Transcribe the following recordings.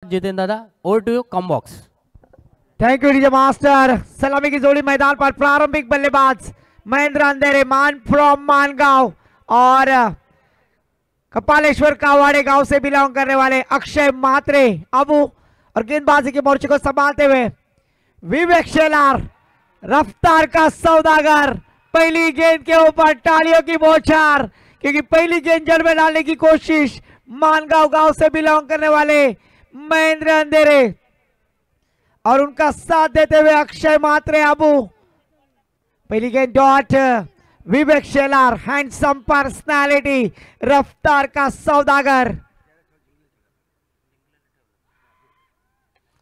जितेंद्र दादा, over to you, come box. Thank you DJ master. सलामी की जोड़ी मैदान पर प्रारंभिक बल्लेबाज महेंद्र अंधेरे मान फ्रॉम मानगांव और कपालेश्वर कावाड़े गांव से बिलोंग करने वाले अक्षय मात्रे अबू और गेंदबाजी के मोर्चे को संभालते हुए विवेक शेलार रफ्तार का सौदागर। पहली गेंद के ऊपर तालियों की बौछार, क्योंकि पहली गेंद जड़ में डालने की कोशिश मानगांव गांव से बिलोंग करने वाले महेंद्र अंधेरे और उनका साथ देते हुए अक्षय मात्रे अबू। पहली गेंद डॉट। विवेक शेलार हैंडसम पर्सनालिटी, रफ्तार का सौदागर।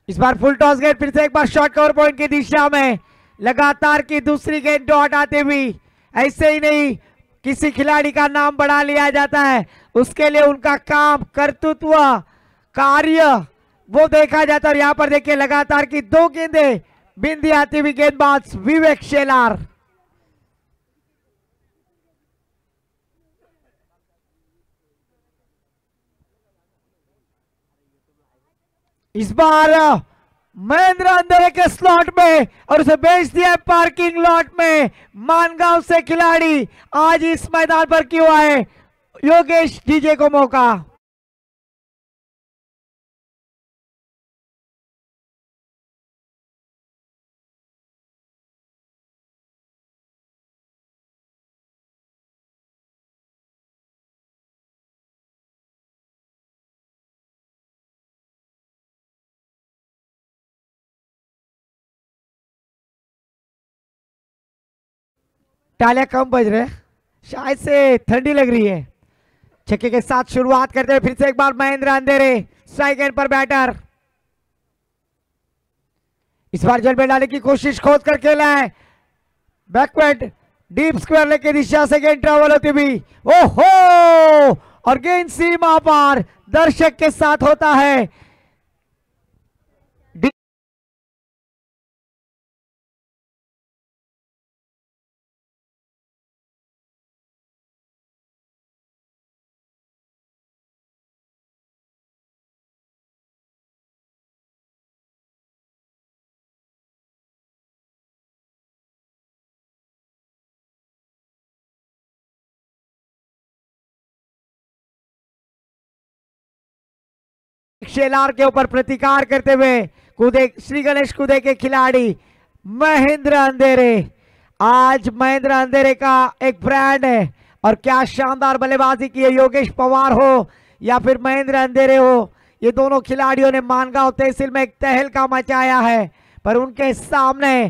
इस बार फुल टॉस गेंद, फिर से एक बार शॉर्ट कवर पॉइंट की दिशा में लगातार की दूसरी गेंद डॉट आते हुई। ऐसे ही नहीं किसी खिलाड़ी का नाम बढ़ा लिया जाता है, उसके लिए उनका काम, कर्तृत्व, कार्य वो देखा जाता है। और यहां पर देखिए लगातार की दो गेंदें बिंदी आती हुई गेंदबाज विवेक शेलार। इस बार महेंद्र अंधेरे के स्लॉट में और उसे भेज दिया पार्किंग लॉट में। मानगांव से खिलाड़ी आज इस मैदान पर क्यों आए? योगेश डीजे को मौका। तालियां कम बज रहे, शायद से ठंडी लग रही है। छक्के के साथ शुरुआत करते हुए फिर से एक बार महेंद्र अंधेरे स्ट्राइक एंड पर बैटर। इस बार जल में डालने की कोशिश खोद कर खेला है, बैकवर्ड डीप स्क्वायर लेके दिशा से गेंद ट्रेवल होती हुई। ओहो, और गेंद सीमा पार दर्शक के साथ होता है। शेलार के ऊपर प्रतिकार करते हुए कूदे श्री गणेश कूदे के खिलाड़ी महेंद्र अंधेरे। आज महेंद्र अंधेरे का एक ब्रांड है और क्या शानदार बल्लेबाजी की है। योगेश पवार हो या फिर महेंद्र अंधेरे हो, ये दोनों खिलाड़ियों ने मानगांव तहसील में एक तहलका मचाया है, पर उनके सामने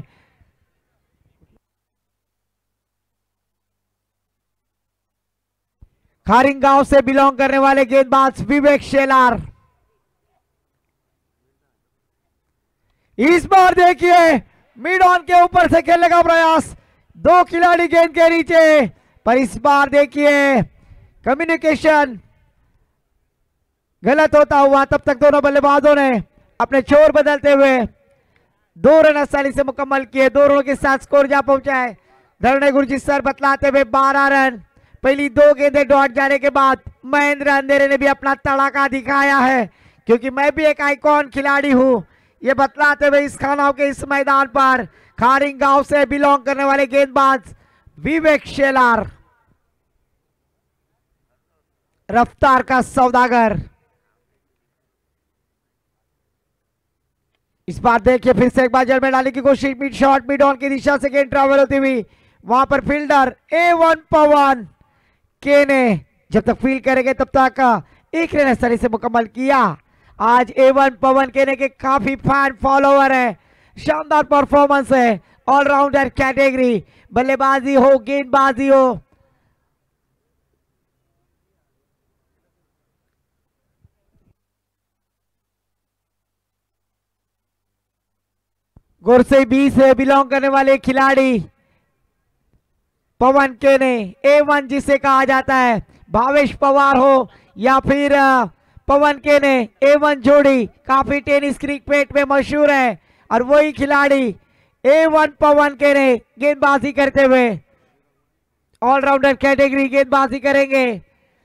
खारिंग गांव से बिलोंग करने वाले गेंदबाज विवेक शेलार। इस बार देखिए मिड ऑन के ऊपर से खेलने का प्रयास, दो खिलाड़ी गेंद के नीचे, पर इस बार देखिए कम्युनिकेशन गलत होता हुआ। तब तक दोनों बल्लेबाजों ने अपने छोर बदलते हुए 2 रन आसानी से मुकम्मल किए। 2 रनों के साथ स्कोर जा पहुंचा है धरणे गुरजी सर बतलाते हुए 12 रन। पहली 2 गेंदें डॉट जाने के बाद महेंद्र अंधेरे ने भी अपना तड़ाका दिखाया है, क्योंकि मैं भी एक आइकॉन खिलाड़ी हूं, ये बतलाते हुए इस खानाओं के इस मैदान पर खारिंग गांव से बिलोंग करने वाले गेंदबाज विवेक शेलार, रफ्तार का सौदागर। इस बार देखिए फिर से एक बार जड़ में डालने की कोशिश, मिड शॉट मिड ऑन की दिशा से गेंद ट्रैवल होती हुई। वहां पर फील्डर A1 पवन के ने जब तक फील्ड करेंगे तब तक एक रन आसानी से मुकम्मल किया। आज A1 पवन केने के काफी फैन फॉलोवर है, शानदार परफॉर्मेंस है, ऑलराउंडर कैटेगरी, बल्लेबाजी हो गेंदबाजी हो। गुरसे 20 से बिलोंग करने वाले खिलाड़ी पवन केने, A1 जिसे कहा जाता है, भावेश पवार हो या फिर पवन केने, A1 जोड़ी काफी टेनिस क्रिकेट में मशहूर है। और वही खिलाड़ी A1 पवन केने गेंदबाजी करते हुए ऑलराउंडर कैटेगरी गेंदबाजी करेंगे।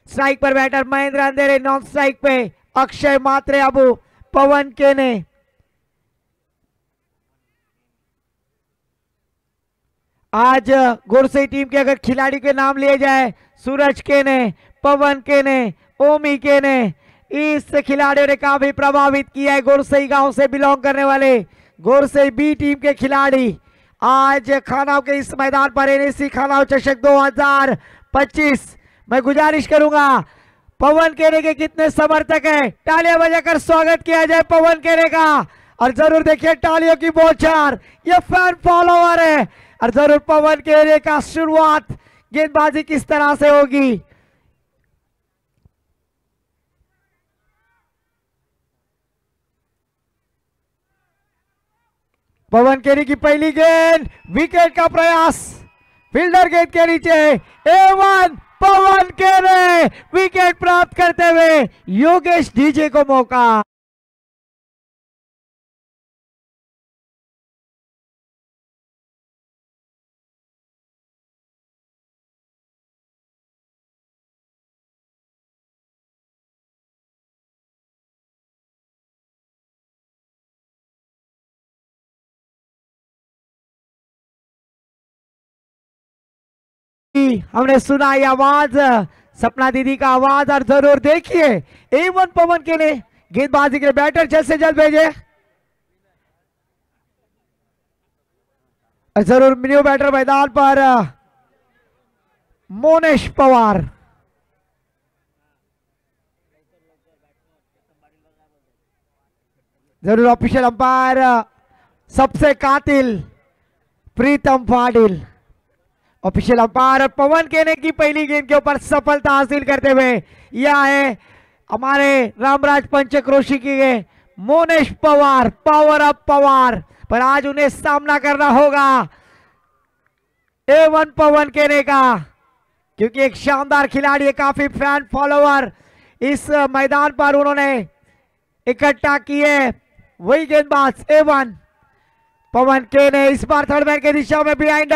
स्ट्राइक पर बैटर महेंद्र अंधेरे, नॉन स्ट्राइक पे अक्षय मात्रे अबू, पवन केने। आज गोरसई टीम के अगर खिलाड़ी के नाम लिए जाए, सूरज केने, पवन केने, ओमी केने, इस खिलाड़ियों ने काफी प्रभावित किया है। गोरसई गांव से बिलोंग करने वाले गोरसई बी टीम के खिलाड़ी आज खानाव के इस मैदान पर एनएससी खानाव चषक 2025। मैं गुजारिश करूंगा पवन केने के कितने समर्थक हैं, तालियां बजाकर स्वागत किया जाए पवन केने का। और जरूर देखिए तालियों की बौछार, ये फैन फॉलोवर है। और जरूर पवन केने का शुरुआत गेंदबाजी किस तरह से होगी। पवन केने की पहली गेंद, विकेट का प्रयास, फील्डर गेंद के नीचे, A1 पवन केने विकेट प्राप्त करते हुए योगेश डीजे को मौका। हमने सुना ये आवाज, सपना दीदी का आवाज। और जरूर देखिए A1 पवन केने गेंदबाजी के बैटर जल्द से जल्द भेजे। और जरूर न्यू बैटर मैदान पर मोनेश पवार। जरूर ऑफिशियल अंपायर सबसे कातिल प्रीतम पाटिल। ऑफिशियल अंपायर पवन केने की पहली गेंद के ऊपर सफलता हासिल करते हुए यह है हमारे रामराज पंचक्रोशी की मोनेश पवार, पावर अप पवार। पर आज उन्हें सामना करना होगा A1 पवन केने का, क्योंकि एक शानदार खिलाड़ी है, काफी फैन फॉलोवर इस मैदान पर उन्होंने इकट्ठा किए। वही गेंदबाज A1 पवन केने इस बार थर्ड मैन की दिशा में बिहाइंड,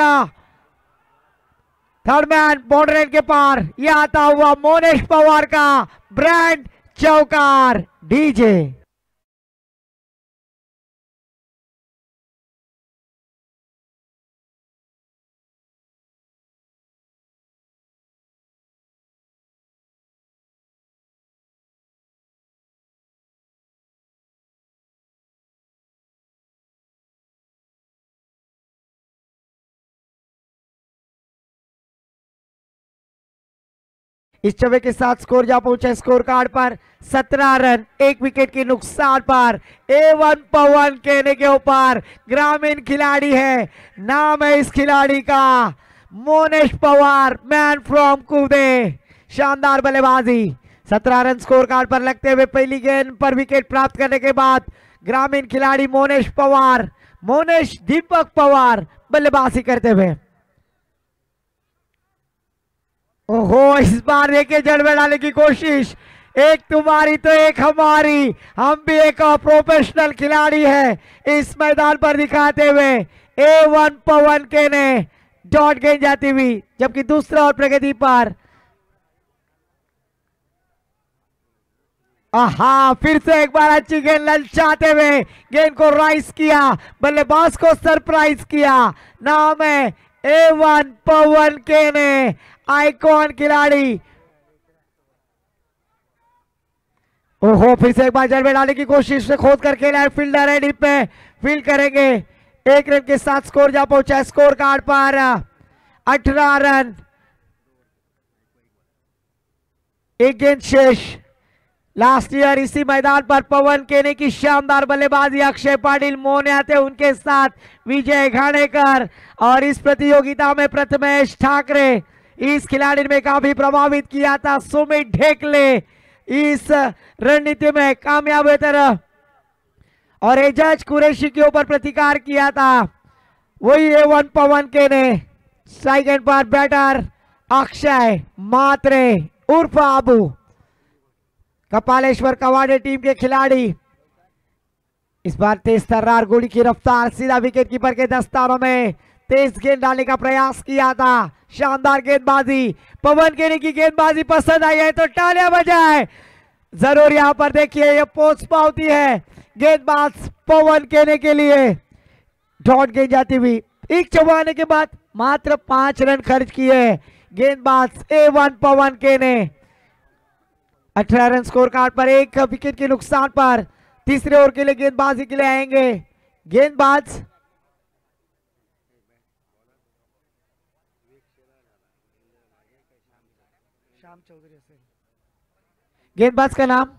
थर्ड मैन बाउंड्री के पार, यह आता हुआ मोनेश पवार का ब्रांड चौकार डीजे। इस चवे के साथ स्कोर जा पहुंचा स्कोर कार्ड पर 17 रन, 1 विकेट के नुकसान पर A1 पवन केने के ऊपर। ग्रामीण खिलाड़ी है, नाम है इस खिलाड़ी का मोनेश पवार, मैन फ्रॉम कूदे। शानदार बल्लेबाजी, 17 रन स्कोर कार्ड पर लगते हुए पहली गेंद पर विकेट प्राप्त करने के बाद ग्रामीण खिलाड़ी मोनेश पवार, मोनेश दीपक पवार बल्लेबाजी करते हुए। ओहो, इस बार देखिए जड़ में डालने की कोशिश, एक तुम्हारी तो एक हमारी, हम भी एक प्रोफेशनल खिलाड़ी है इस मैदान पर दिखाते हुए। A1 पवन केने डॉट गेंद जाती हुई, जबकि दूसरा और प्रगति पर फिर से एक बार अच्छी गेंद ललचाते हुए गेंद को राइस किया, बल्लेबाज को सरप्राइज किया। नाम है A1 पवन केने, आइकॉन खिलाड़ी। ओहो, फिर से एक बार जड़ में डालने की कोशिश से खोद कर खेला है, फील्डर है डीप में, फील्ड करेंगे। 1 रन के साथ स्कोर जा पहुंचा स्कोर कार्ड पर 18 रन, 1 गेंद शेष। लास्ट ईयर इसी मैदान पर पवन केने की शानदार बल्लेबाजी, अक्षय पाटिल मोने थे उनके साथ, विजय घाणेकर, और इस प्रतियोगिता में प्रथमेश ठाकरे इस खिलाड़ी में काफी प्रभावित किया था। सुमित ढेकले इस रणनीति में कामयाब हुए तरह, और एजाज कुरैशी के ऊपर प्रतिकार किया था। वही A1 पवन केने। स्ट्राइक एंड पर बैटर अक्षय मात्रे उर्फ आबू, कपालेश्वर कवाड़े टीम के खिलाड़ी। इस बार तेज तर्रार गोली की रफ्तार, सीधा विकेट कीपर के दस्तानों में तेज गेंद डालने का प्रयास किया था। शानदार गेंदबाजी, पवन केने की गेंदबाजी पसंद आई है तो तालियां बजाए। जरूर यहाँ पर देखिए ये पोस्ट पावती है गेंदबाज पवन केने के लिए। डॉट गेंद जाती हुई एक चौवाने के बाद मात्र 5 रन खर्च किए गेंदबाज A1 पवन केने। 18 रन स्कोर कार्ड पर, एक विकेट के नुकसान पर तीसरे ओवर के लिए गेंदबाजी के लिए आएंगे गेंदबाज श्याम चौधरी। गेंदबाज का नाम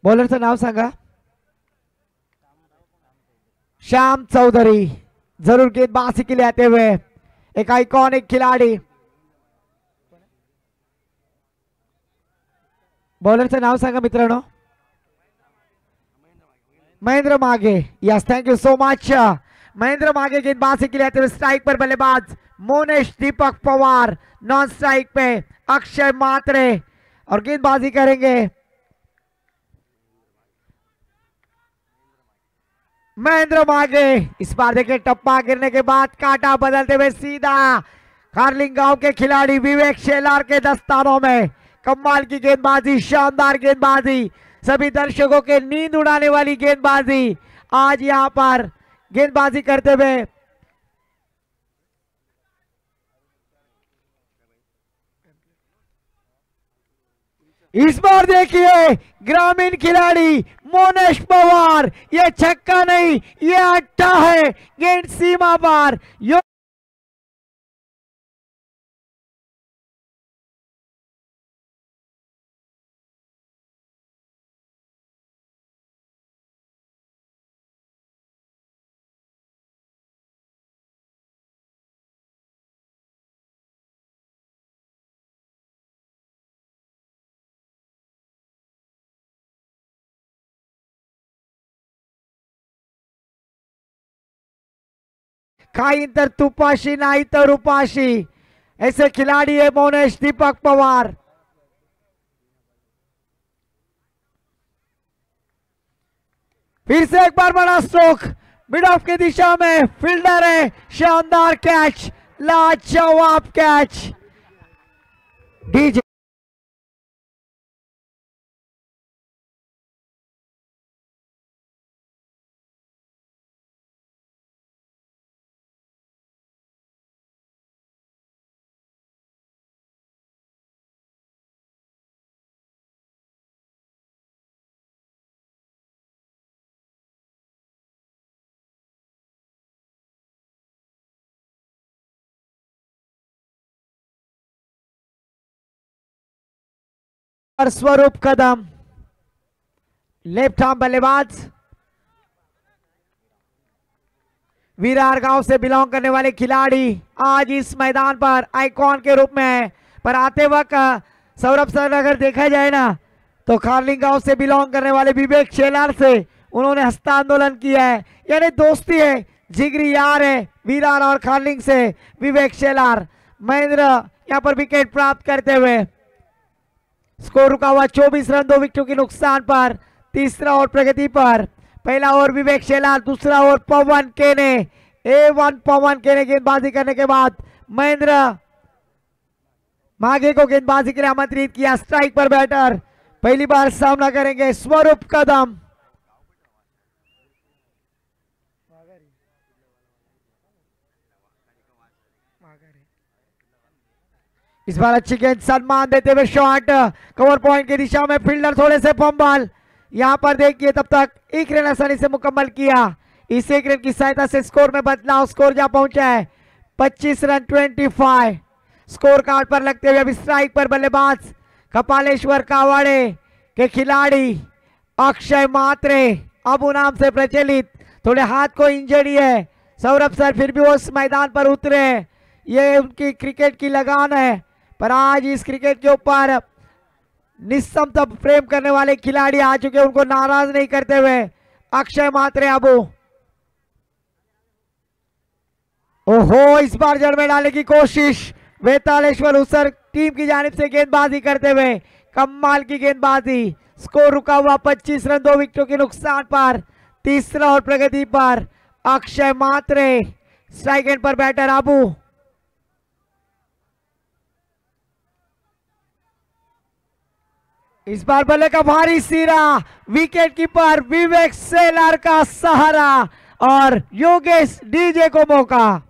बॉलरचं नाव सांगा। श्याम चौधरी जरूर गेंदबाजी के लिए आते हुए एक आइकॉनिक खिलाड़ी। बॉलरचं नाव सांगा मित्रांनो। महेंद्र मागे। Yes, thank you so much. Mahendra मागे गेंदबाजी के लिए आते हुए स्ट्राइक पर बल्लेबाज मोनेश दीपक पवार, नॉन स्ट्राइक पे अक्षय मात्रे और गेंदबाजी करेंगे महेंद्र मागे। इस बार देखिए टप्पा गिरने के बाद कांटा बदलते हुए सीधा खारलिंग गांव के खिलाड़ी विवेक शेलार के दस्तानों में। कमाल की गेंदबाजी, शानदार गेंदबाजी, सभी दर्शकों के नींद उड़ाने वाली गेंदबाजी आज यहां पर गेंदबाजी करते हुए इस बार देखिए ग्रामीण खिलाड़ी मोनेश पवार, ये छक्का नहीं ये अट्टा है, गेंद सीमा पार। काही तर तुपाशी नाही तर उपाशी, ऐसे खिलाड़ी है मोनेश दीपक पवार। फिर से एक बार बड़ा स्ट्रोक मिड ऑफ की दिशा में, फील्डर है, शानदार कैच, लाजवाब कैच। डीजे और स्वरूप कदम लेफ्ट आर्म बल्लेबाज, विरार गांव से बिलोंग करने वाले खिलाड़ी आज इस मैदान पर आइकॉन के रूप में है। पर आते वक्त सौरभ सर अगर देखा जाए ना तो खारलिंग गांव से बिलोंग करने वाले विवेक शेलार से उन्होंने हस्तांदोलन किया है, यानी दोस्ती है, जिगरी यार है विरार और खारलिंग से विवेक शेलार। महेंद्र यहां पर विकेट प्राप्त करते हुए स्कोर रुका हुआ 24 रन 2 विकेटों के नुकसान पर। तीसरा ओवर प्रगति पर, पहला ओवर विवेक शेलार, दूसरा ओवर पवन केने। A1 पवन केने गेंदबाजी करने के बाद महेंद्र मागे को गेंदबाजी के लिए आमंत्रित किया। स्ट्राइक पर बैटर पहली बार सामना करेंगे स्वरूप कदम। इस बार अच्छी गेंद, सम्मान देते हुए शॉट कवर पॉइंट की दिशा में, फील्डर थोड़े से फंबल। यहां पर देखिए तब तक एक रन आसानी से मुकम्मल किया। इस एक रन की सहायता से स्कोर में बदलाव, स्कोर जा पहुंचा है 25 रन 25। स्कोर कार्ड पर लगते हुए अभी स्ट्राइक पर बल्लेबाज कपालेश्वर कावाड़े के खिलाड़ी अक्षय मात्रे, अबू नाम से प्रचलित, थोड़े हाथ को इंजरी है। सौरभ सर फिर भी वो उस मैदान पर उतरे, ये उनकी क्रिकेट की लगान है। पर आज इस क्रिकेट के ऊपर निस्समता प्रेम करने वाले खिलाड़ी आ चुके, उनको नाराज नहीं करते हुए अक्षय मात्रे अबू। ओहो, इस बार जड़ में डालने की कोशिश वेतालेश्वर उसर टीम की जानिब से गेंदबाजी करते हुए, कमाल की गेंदबाजी। स्कोर रुका हुआ 25 रन 2 विकेटों के नुकसान पर। तीसरा और प्रगति पर अक्षय मात्रे स्ट्राइक एंड पर बैटर आबू। इस बार बल्ले का भारी सिरा, विकेट कीपर विवेक सेलार का सहारा और योगेश डीजे को मौका।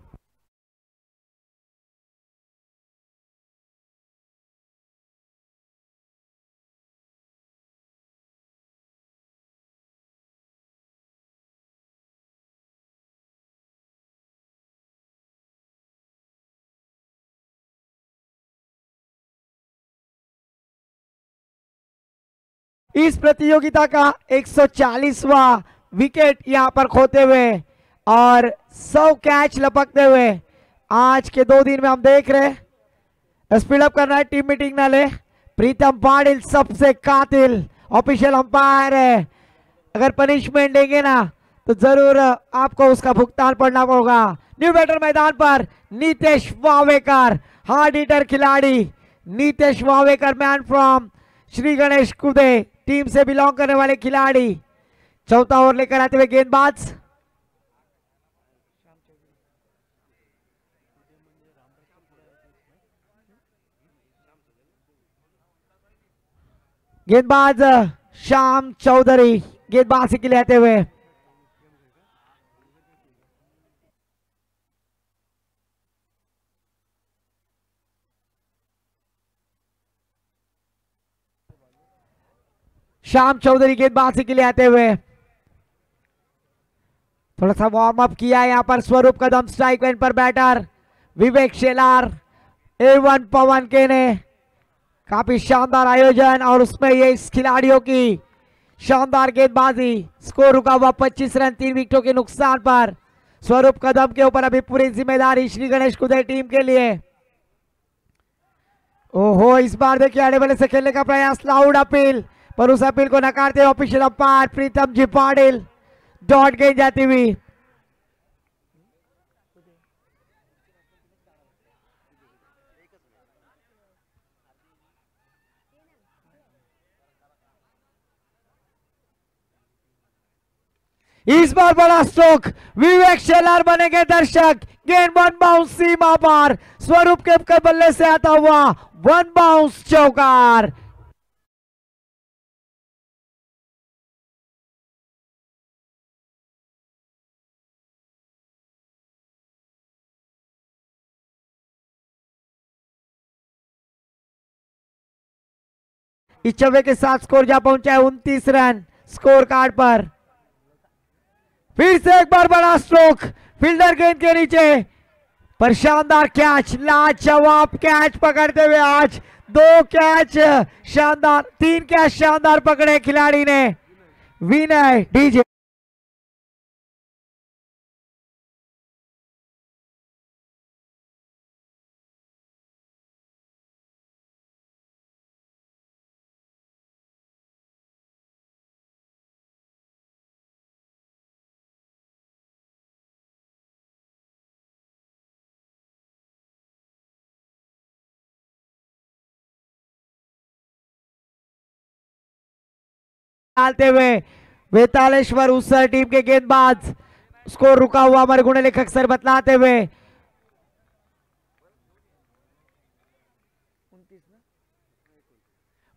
इस प्रतियोगिता का 140वां विकेट यहां पर खोते हुए और 100 कैच लपकते हुए आज के 2 दिन में हम देख रहे हैं। स्पीड अप करना है, टीम मीटिंग ना ले। प्रीतम पाटिल सबसे कातिल ऑफिशियल अंपायर है, अगर पनिशमेंट देंगे ना तो जरूर आपको उसका भुगतान पड़ना होगा। न्यू बैटर मैदान पर नीतेश वावेकर, हार्ड हिटर खिलाड़ी नीतेश वावेकर, मैन फ्रॉम श्री गणेश कुदे टीम से बिलोंग करने वाले खिलाड़ी। चौथा ओवर लेकर आते हुए गेंदबाज श्याम चौधरी गेंदबाजी के लिए आते हुए। श्याम चौधरी गेंदबाजी के लिए आते हुए थोड़ा सा वार्म अप किया है यहाँ पर स्वरूप कदम। स्ट्राइक एंड पर बैटर विवेक शेलार, A1 पवन के ने काफी शानदार आयोजन और उसमें ये इस खिलाड़ियों की शानदार गेंदबाजी। स्कोर रुका हुआ 25 रन 3 विकेटों के नुकसान पर। स्वरूप कदम के ऊपर अभी पूरी जिम्मेदारी श्री गणेश कुदे टीम के लिए। ओहो, इस बार देखिए आड़े वाले से खेलने का प्रयास, लाउड अपील पर उस अपील को नकारते हुए ऑफिशियल अंपायर प्रीतम जी पाटिल डॉट गेंद जाती हुई। इस बार बड़ा स्ट्रोक, विवेक शेलार बनेंगे दर्शक। गेंद 1 बाउंस सीमा पार, स्वरूप के बल्ले से आता हुआ 1 बाउंस चौकार। इस चौके के साथ स्कोर जा पहुंचा है 29 रन स्कोर कार्ड पर। फिर से एक बार बड़ा स्ट्रोक, फील्डर गेंद के नीचे पर शानदार कैच, लाजवाब कैच पकड़ते हुए आज 2 कैच शानदार, 3 कैच शानदार पकड़े खिलाड़ी ने। विनय डीजे डालते हुए वेतालेश्वर उसर टीम के गेंदबाज। स्कोर रुका हुआ हमारे गुण लेखक सर बतलाते हुए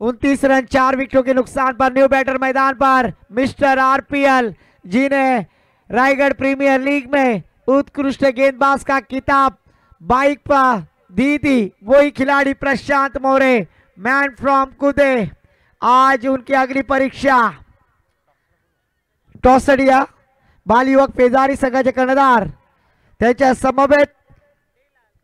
29 रन 4 विकेटों के नुकसान पर। न्यू बैटर मैदान पर मिस्टर आरपीएल, जिन्हें रायगढ़ प्रीमियर लीग में उत्कृष्ट गेंदबाज का किताब बाइक पर दी थी, वही खिलाड़ी प्रशांत मोरे, मैन फ्रॉम कुदे। आज उनकी अगली परीक्षा टॉसडिया बालयुवक पेजारी संघाचे कर्णधार, त्याच्या समवेत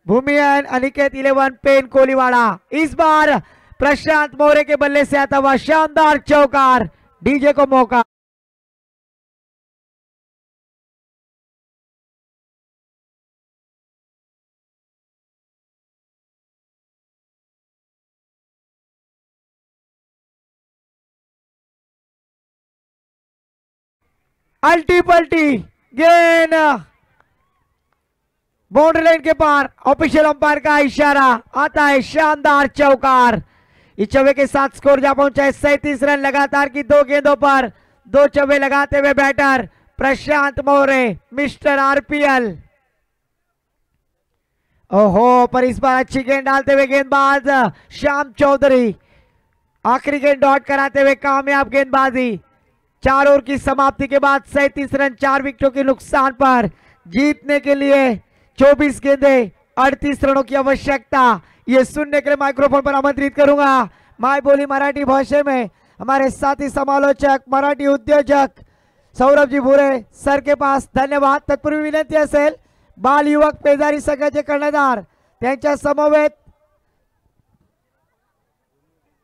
भूमियन अनिकेत 11 पेन कोलीवाड़ा। इस बार प्रशांत मोरे के बल्ले से आता हुआ शानदार चौकार, डीजे को मौका। अल्टी पल्टी गेंद बाउंड्री लाइन के पार, ऑफिशियल अंपायर का इशारा आता है, शानदार चौकार। इस चौके के साथ स्कोर जा पहुंचा है 37 रन लगातार की 2 गेंदों पर 2 चौके लगाते हुए बैटर प्रशांत मोरे, मिस्टर आरपीएल। ओहो, पर इस बार अच्छी गेंद डालते हुए गेंदबाज श्याम चौधरी आखिरी गेंद डॉट कराते हुए कामयाब गेंदबाजी। 4 ओवर की समाप्ति के बाद 37 रन 4 विकेटों के नुकसान पर जीतने के लिए 24 गेंदे 38 रनों की आवश्यकता। ये सुनने के लिए माइक्रोफोन पर आमंत्रित करूंगा माय बोली मराठी भाषा में हमारे साथी समालोचक मराठी उद्योजक सौरभ जी भुरे सर के पास। धन्यवाद। तत्पूर्वी विनंती असेल बाल युवक पेजारी संघाचे कर्णधार त्यांच्या समवेत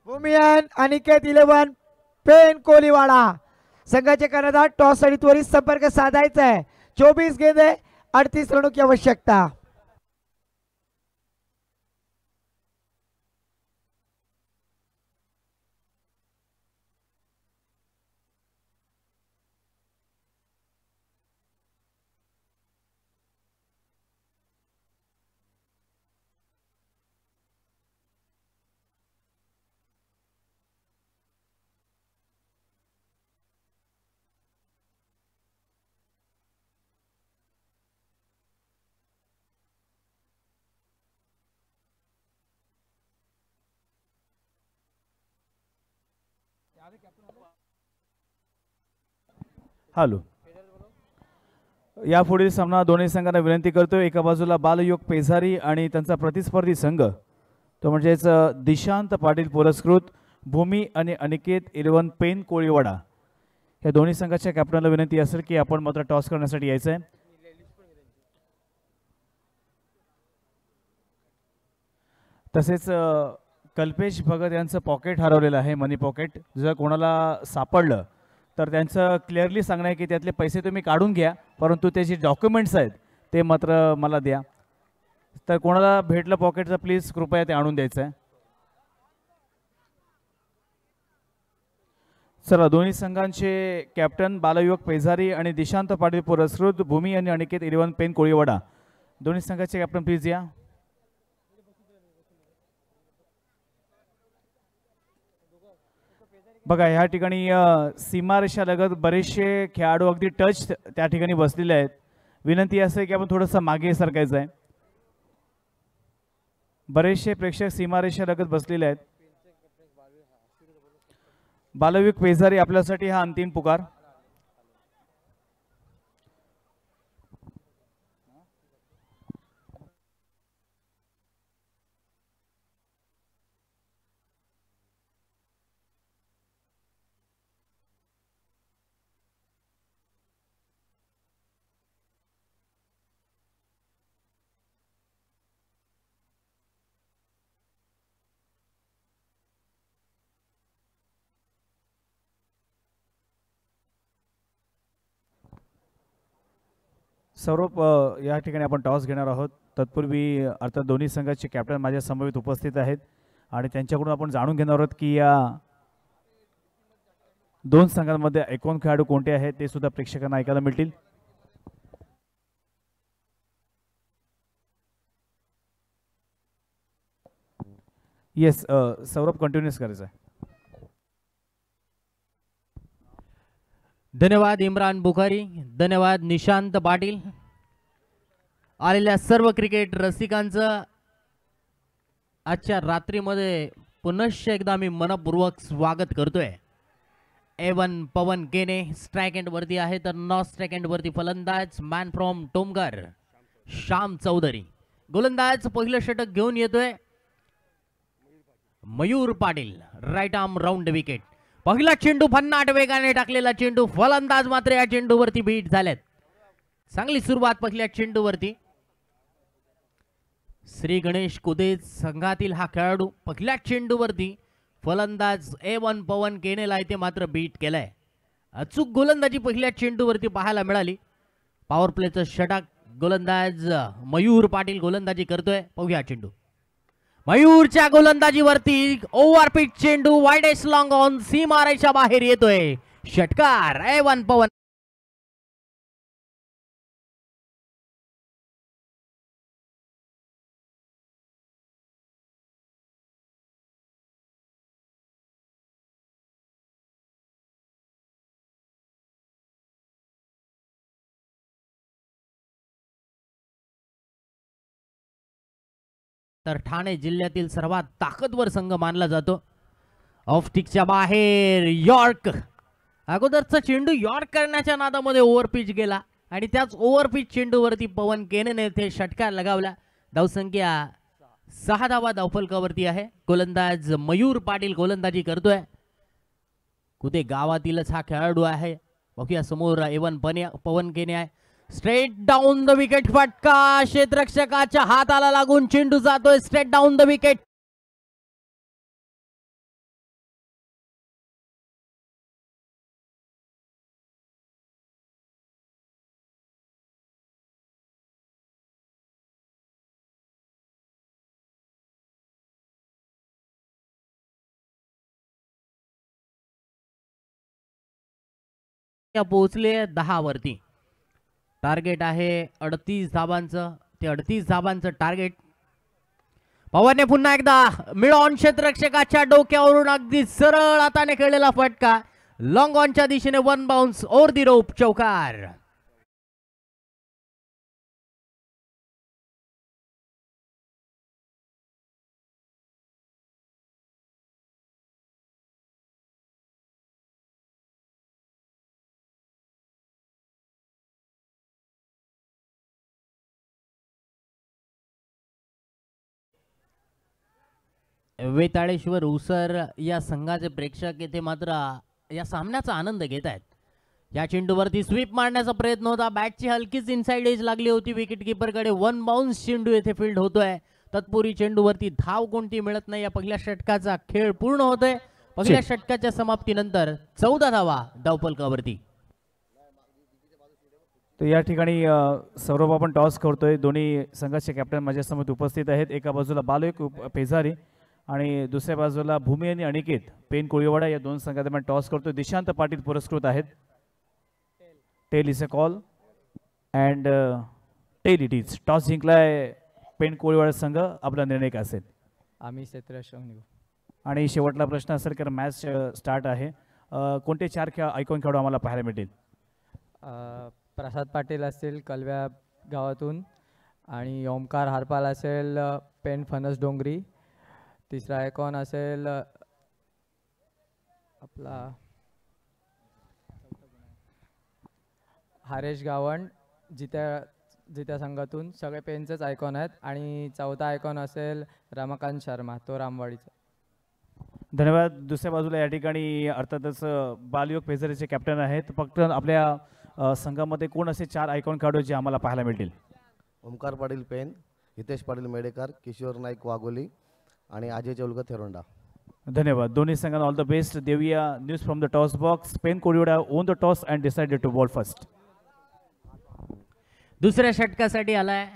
भूमियन अनिकेत 11 पेन कोलीवाडा संघाचे कर्णधार टॉस साठी त्वरित संपर्क साधायचा आहे। 24 गेंदे 38 रनों की आवश्यकता। हॅलो, यापुढील सामना दोन्ही संघांना विनंती करतोय, एका बाजूला बालयुवक पेझारी आणि त्यांचा प्रतिस्पर्धी संघ तो म्हणजेच दिशांत पाटील पुरस्कृत भूमी आणि अनिकेत 11 पेन कोळीवाडा या दोन्ही संघाच्या कॅप्टनला विनंती असेल की आपण मात्र टॉस करण्यासाठी यायचं आहे। तसेच कल्पेश भगत यांचं पॉकेट हरवलेलं आहे, मनी पॉकेट। जर कोणाला सापडलं तर त्यांचं क्लिअरली सांगणं आहे की त्यातले पैसे तुम्ही काढून घ्या, परंतु ते जे डॉक्युमेंट्स आहेत ते मात्र मला द्या। तर कोणाला भेटलं पॉकेटचं प्लीज कृपया ते आणून द्यायचं आहे। चला, दोन्ही संघांचे कॅप्टन बालयुवक पेझारी आणि दिशांत पाटील पुरस्कृत भूमी आणि अनिकेत 11 पेन कोळीवाडा दोन्ही संघाचे कॅप्टन प्लीज या। बघा, ह्या ठिकाणी सीमारेषा लगत बरेचसे खेळाडू अगदी टच त्या ठिकाणी बसलेले आहेत। विनंती असे की आपण थोडंसं मागे सरकायचं आहे। बरेचसे प्रेक्षक सीमारेषा लगत बसलेले आहेत। बालयुवक पेझारी आपल्यासाठी हा अंतिम पुकार। सौरभ, या ठिकाणी आपण टॉस घेणार आहोत। तत्पूर्वी अर्थात दोन्ही संघाचे कॅप्टन माझ्या समवेत उपस्थित आहेत आणि त्यांच्याकडून आपण जाणून घेणार आहोत की या दोन संघांमध्ये एकूण खेळाडू कोणते आहेत ते सुद्धा प्रेक्षकांना ऐकायला मिळतील। येस सौरभ, कंटिन्यूस करायचं आहे। धन्यवाद इम्रान बुखारी, धन्यवाद निशांत पाटील। आलेल्या सर्व क्रिकेट रसिकांचं आजच्या रात्रीमध्ये पुनश्च एकदा मी मनपूर्वक स्वागत करतोय। A1 पवन केने स्ट्राइक एंड वरती आहे, तर नॉन स्ट्राइक एंड वरती फलंदाज मॅन फ्रॉम टोमगर श्याम चौधरी। गोलंदाज पहिलं षटक घेऊन येतोय Mayur Patil, right arm round wicket. पहिला चेंडू भन्नाट वेगाने टाकलेला चेंडू, फलंदाज मात्र या चेंडूवरती बीट झालेत। चांगली सुरुवात पहिल्या चेंडूवरती। श्री गणेश कुदेज संघातील हा खेळाडू पहिल्या चेंडूवरती फलंदाज A1 पवन केनेला इथे मात्र बीट केलाय। अचूक गोलंदाजी पहिल्या चेंडूवरती पाहायला मिळाली। पॉवर प्लेचं षटक गोलंदाज मयूर पाटील गोलंदाजी करतोय। पाहूया चेंडू मयूरच्या गोलंदाजीवरती ओव्हरपिच चेंडू वाइडेस्ट लॉंग ऑन सीमारेषा बाहेर येतोय। षटकार A1 पवन। तर ठाणे जिल्ह्यातील सर्वात ताकदवर संघ मानला जातो. ऑफ स्टिकच्या बाहेर यॉर्क, अगोदरचा चेंडू यॉर्क करण्याच्या नादामध्ये ओव्हरपिच गेला आणि त्याच ओव्हरपिच चेंडूवरती पवन केनेने ते षटकार लगावला. धावसंख्या 6 धावा धावफलकावरती आहे. गोलंदाज मयूर पाटील गोलंदाजी करतोय. कुठे गावातीलच हा खेळाडू आहे. बघूया समोर पवन केने आहे. स्ट्रेट डाऊन द विकेट, फटका क्षेत्ररक्षकाच्या हाताला लागून चेंडू जातोय स्ट्रेट डाऊन द विकेट. पोहोचले 10 वरती. टार्गेट आहे 38 धाबांचं. ते 38 धाबांचं टार्गेट. पवनने पुन्हा एकदा मिळॉन क्षेत्ररक्षकाच्या डोक्यावरून अगदी सरळ हाताने खेळलेला फटका लॉंग ऑनच्या दिशेने वन बाउन्स ओव्हर दी रोप, चौकार. वेताळेश्वर उसर या संघाचे प्रेक्षक येथे मात्र या सामन्याचा आनंद घेत आहेत. या चेंडूवरती स्वीप मारण्याचा प्रयत्न होता. बॅटची हलकीच इनसाइड एज लागली होती विकेट कीपरकडे. वन बाउन्स चेंडू येथे फील्ड होतोय. तत्पूर्वी चेंडूवरती धाव कोणती मिळत नाही. या पहिल्या षटकाचा खेळ पूर्ण होतोय. पहिल्या षटकाच्या समाप्तीनंतर 14 धावा धावफलकावरती. तर या ठिकाणी सौरभ आपण टॉस करतोय. दोन्ही संघाचे कॅप्टन माझ्यासमोर उपस्थित आहेत. एका बाजूला बालू पेजारी आणि दुसऱ्या बाजूला भूमी आणि अनिकेत पेन कोळीवाडा या दोन संघादरम्यान टॉस करतोय. दिशांत पाटील पुरस्कृत आहेत. Tail is a call and tail it is. टॉस जिंकलाय पेन कोळीवाडा संघ. आपला निर्णय काय असेल? आम्ही क्षेत्ररक्षक निघू. आणि शेवटला प्रश्न असेल कारण मॅच स्टार्ट आहे. कोणते 4 आयकॉन खेळाडू आम्हाला पाहायला मिळतील? प्रसाद पाटील असतील कलव्या गावातून आणि ओमकार हारपाल असेल पेन फणस डोंगरी. तिसरा आयकॉन असेल आपला हरेश गावण जित्या संघातून. सगळे पेनचेच आयकॉन आहेत. आणि चौथा आयकॉन असेल रमाकांत शर्मा, तो रामवाडीचा. धन्यवाद. दुसऱ्या बाजूला या ठिकाणी अर्थातच बालयोग पेजरीचे कॅप्टन आहेत. फक्त आपल्या संघामध्ये कोण असे 4 आयकॉन खेळाडू जे आम्हाला पाहायला मिळतील? ओमकार पाटील पेन, हितेश पाटील मेडेकर, किशोर नाईक वाघोली आणि अजय चौलकर थेरोंडा. धन्यवाद. दोन्ही संघांना ऑल द बेस्ट देऊया. News from the toss box. Pen Koliwada won the toss and decided to bowl first. दुसऱ्या षटकासाठी आलाय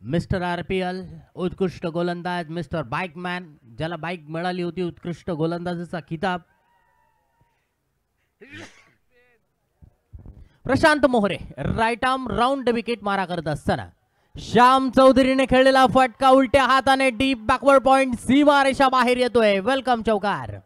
मिस्टर RPL, उत्कृष्ट गोलंदाज, मिस्टर बाईकमॅन, ज्याला बाईक मिळाली होती उत्कृष्ट गोलंदाजाचा किताब. प्रशांत मोहरे राईट आर्म राऊंड विकेट मारा करत असताना श्याम चौधरीने खेळलेला फटका उलट्या हाताने डीप बॅकवर्ड पॉइंट सीमा रेषा बाहेर येतोय. वेलकम, चौकार.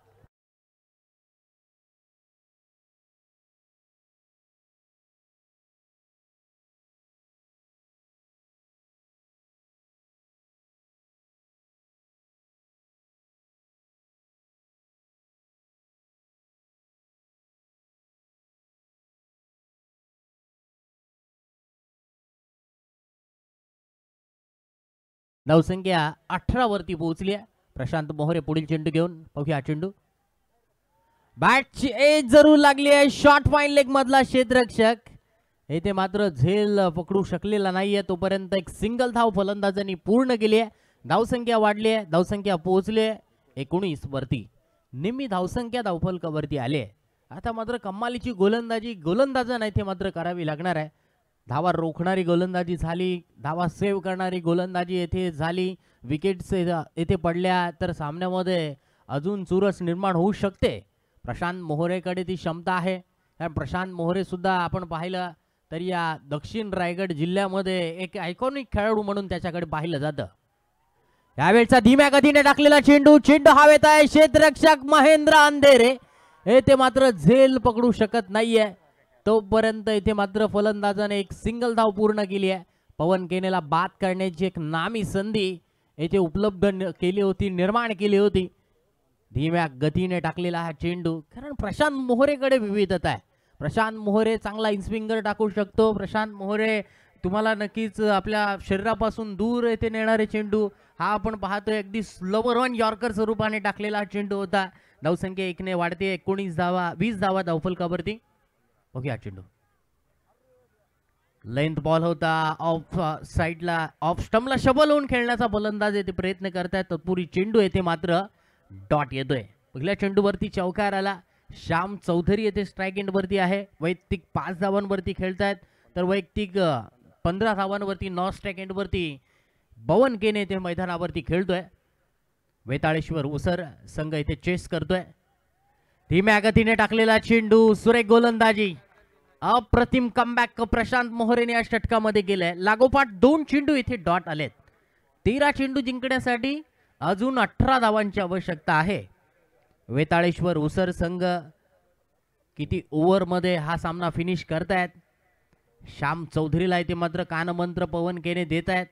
धावसंख्या 18 वरती पोहोचली आहे. प्रशांत मोहरे पुढील चेंडू घेऊन बघूया. चेंडू बॅटची एज जरूर लागली आहे. शॉर्ट फाईन लेग मधला क्षेत्ररक्षक येथे मात्र झेल पकडू शकलेला नाहीये. तोपर्यंत एक सिंगल धाव फलंदाजांनी पूर्ण केली आहे. धावसंख्या वाढली आहे. धावसंख्या पोहोचली आहे 19 वरती. निम्मी धावसंख्या धावफलकावरती आली आहे. आता मात्र कमालीची गोलंदाजी गोलंदाजांना इथे मात्र करावी लागणार आहे. धावा रोखणारी गोलंदाजी झाली, धावा सेव्ह करणारी गोलंदाजी येथे झाली. विकेट्स येथे पडल्या तर सामन्यामध्ये अजून चुरस निर्माण होऊ शकते. प्रशांत मोहरेकडे ती क्षमता आहे. कारण प्रशांत मोहरे सुद्धा आपण पाहिलं तर या दक्षिण रायगड जिल्ह्यामध्ये एक आयकॉनिक खेळाडू म्हणून त्याच्याकडे पाहिलं जातं. यावेळचा धीम्या गतीने टाकलेला चेंडू हवेत आहे. क्षेत्ररक्षक महेंद्र अंधेरे येथे मात्र झेल पकडू शकत नाहीये. तोपर्यंत इथे मात्र फलंदाजाने एक सिंगल धाव पूर्ण केली आहे. पवन केनेला बाद करण्याची एक नामी संधी येथे उपलब्ध केली होती, निर्माण केली होती. धीम्या गतीने टाकलेला हा चेंडू, कारण प्रशांत मोहरेकडे विविधता आहे. प्रशांत मोहरे चांगला इनस्विंगर टाकू शकतो. प्रशांत मोहरे तुम्हाला नक्कीच आपल्या शरीरापासून दूर येथे नेणारे चेंडू, हा आपण पाहतोय अगदी स्लोवर वन यॉर्कर स्वरूपाने टाकलेला चेंडू होता. धावसंख्या 1 वाढते. 19 धावा, 20 धावा धावफलकावरती. ओके, हा चेंडू लेंथ बॉल होता. ऑफ साइडला, ऑफ स्टंपला शबल होऊन खेळण्याचा फलंदाज येथे प्रयत्न करतायत. तत्पूर्वी चेंडू येथे मात्र डॉट येतोय. पहिल्या चेंडूवरती चौकार आला. श्याम चौधरी येथे स्ट्राईक एंड वरती आहे. वैयक्तिक 5 धावांवरती खेळतायत, तर वैयक्तिक 15 धावांवरती नॉन स्ट्राईक एंड वरती बवन केने येथे मैदानावरती खेळतोय. वेताळेश्वर उसर संघ इथे चेस करतोय. धीम्या गतीने टाकलेला चेंडू, सुरेख गोलंदाजी, अप्रतिम कमबॅक प्रशांत मोहरेने या षटकामध्ये केलंय. लागोपाठ 2 चेंडू इथे डॉट आलेत. 13 चेंडू जिंकण्यासाठी अजून 18 धावांची आवश्यकता आहे. वेताळेश्वर उसर संघ किती ओव्हरमध्ये हा सामना फिनिश करतायत. श्याम चौधरीला इथे मात्र कानमंत्र पवन केने देत आहेत.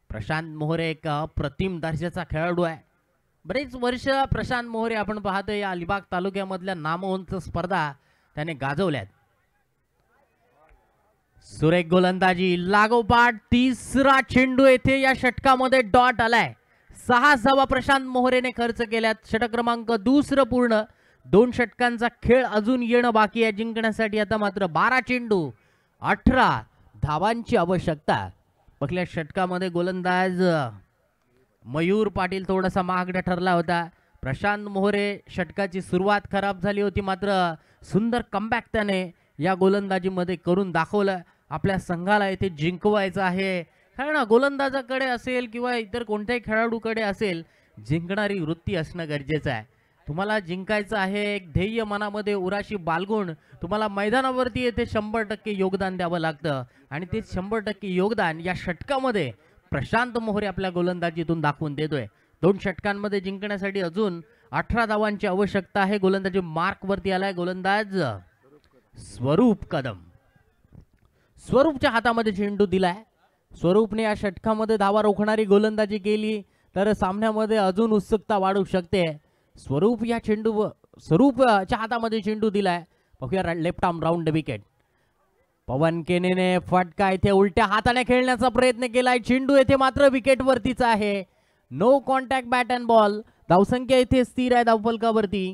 प्रशांत मोहरे एक अप्रतिम दर्जाचा खेळाडू आहे. बरेच वर्ष प्रशांत मोहरे आपण पाहतोय या अलिबाग तालुक्यामधल्या नामवंत स्पर्धा त्याने गाजवल्यात. सुरेख गोलंदाजी, लागोपाठ 3रा चेंडू येथे या षटकामध्ये डॉट आलाय. 6 धावा प्रशांत मोहरेने खर्च केल्यात. षटक क्रमांक 2 पूर्ण. 2 षटकांचा खेळ अजून येणं बाकी आहे. जिंकण्यासाठी आता मात्र 12 चेंडू 18 धावांची आवश्यकता. पहिल्या षटकामध्ये गोलंदाज मयूर पाटील थोडासा महागडा ठरला होता. प्रशांत मोहरे षटकाची सुरुवात खराब झाली होती, मात्र सुंदर कमबॅक त्याने या गोलंदाजीमध्ये करून दाखवलं. आपल्या संघाला इथे जिंकवायचं आहे, कारण गोलंदाजाकडे असेल किंवा इतर कोणत्याही खेळाडूकडे असेल, जिंकणारी वृत्ती असणं गरजेचं आहे. तुम्हाला जिंकायचं आहे, एक ध्येय मनामध्ये उराशी बाळगून तुम्हाला मैदानावरती येथे 100% योगदान द्यावं लागतं. आणि ते 100% योगदान या षटकामध्ये प्रशांत मोहरे आपल्या गोलंदाजीतून दाखवून देतोय. 2 षटकांमध्ये जिंकण्यासाठी अजून 18 धावांची आवश्यकता आहे. गोलंदाजी मार्क वरती आलाय गोलंदाज स्वरूप कदम. स्वरूपच्या हातामध्ये चेंडू दिलाय. स्वरूपने या षटकामध्ये धावा रोखणारी गोलंदाजी केली तर सामन्यामध्ये अजून उत्सुकता वाढू शकते. स्वरूपच्या हातामध्ये चेंडू दिलाय. बघूया लेफ्ट आर्म राऊंड विकेट. पवन केनेने फटका इथे उलट्या हाताने खेळण्याचा प्रयत्न केलाय. चेंडू येथे मात्र विकेट वरतीच आहे. No contact bat and ball. धावसंख्या इथे स्थिर आहे धावफलकावरती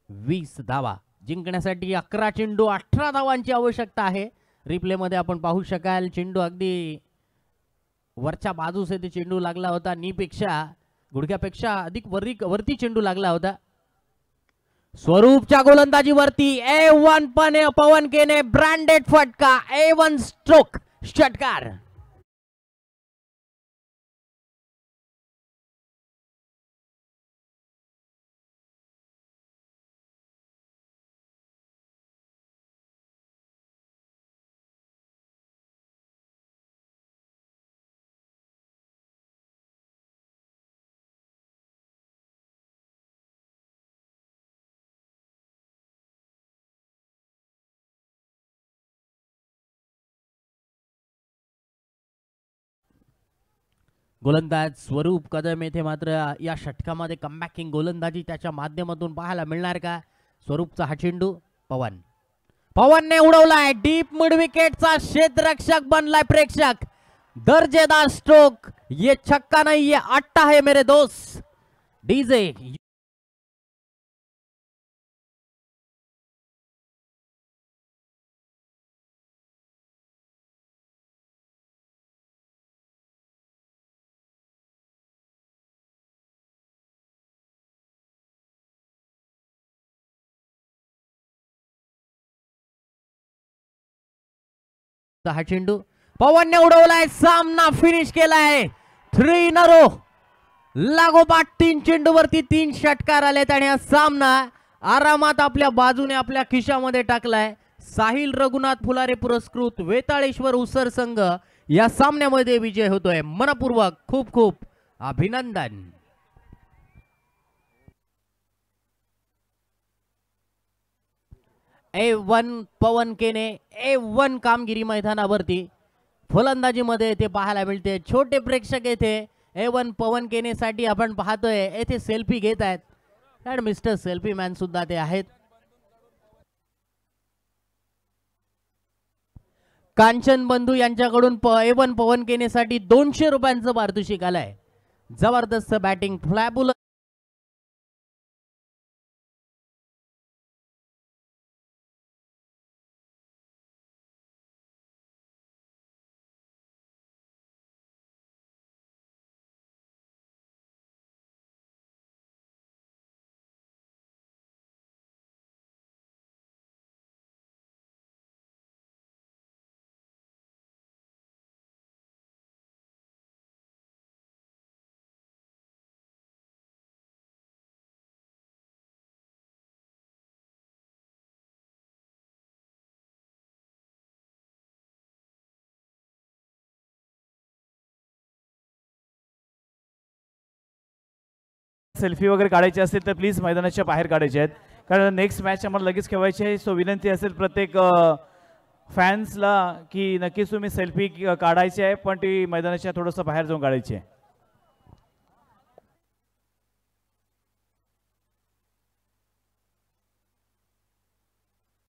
20 धावा. जिंकण्यासाठी 11 चेंडू 18 धावांची आवश्यकता आहे. रिप्ले मध्ये आपण पाहू शकाल चेंडू अगदी वरच्या बाजूस येथे चेंडू लागला होता. नीपेक्षा गुडघ्यापेक्षा अधिक वरती चेंडू लागला होता. स्वरूपच्या गोलंदाजीवरती A1 पवन केने ब्रँडेड फटका. A1 स्ट्रोक षटकार. गोलंदाज स्वरूप कदम येथे मात्र या षटकामध्ये कमबॅकिंग गोलंदाजी त्याच्या माध्यमातून पाहायला मिळणार का? स्वरूपचा हा चेंडू पवनने उडवलाय. डीप मिड विकेटचा क्षेत्ररक्षक बनलाय प्रेक्षक. दर्जेदार स्ट्रोक. ये छक्का नहीं, ये अट्टा है मेरे दोस्त. डीजे हा चेंडू पवनने उडवलाय. सामना फिनिश केलाय. 3 in a row. लागोपाठ 3 चेंडूवरती 3 षटकार आलेत आणि हा सामना आरामात आपल्या बाजूने आपल्या खिशामध्ये टाकलाय. साहिल रघुनाथ फुलारे पुरस्कृत वेताळेश्वर उसर संघ या सामन्यामध्ये विजय होतोय. मनपूर्वक खूप खूप अभिनंदन. A1 पवन केने A1 कामगिरी मैदानावरती फलंदाजीमध्ये येथे पाहायला मिळते. छोटे प्रेक्षक येथे A1 पवन केनेसाठी आपण पाहतोय येथे सेल्फी घेत आहेत आणि मिस्टर सेल्फी मॅन सुद्धा ते आहेत. कांचन बंधू यांच्याकडून A1 पवन केनेसाठी 200 रुपयांचं पारितोषिक आलंय. जबरदस्त बॅटिंग फ्लॅबुलर. सेल्फी वगैरे काढायची असेल तर प्लीज मैदानाच्या बाहेर काढायचे आहेत, कारण नेक्स्ट मॅच आम्हाला लगेच खेळायची आहे. सो विनंती असेल प्रत्येक फॅन्सला की नक्कीच तुम्ही सेल्फी काढायची आहे, पण ती मैदानाच्या थोडंसं बाहेर जाऊन काढायची आहे.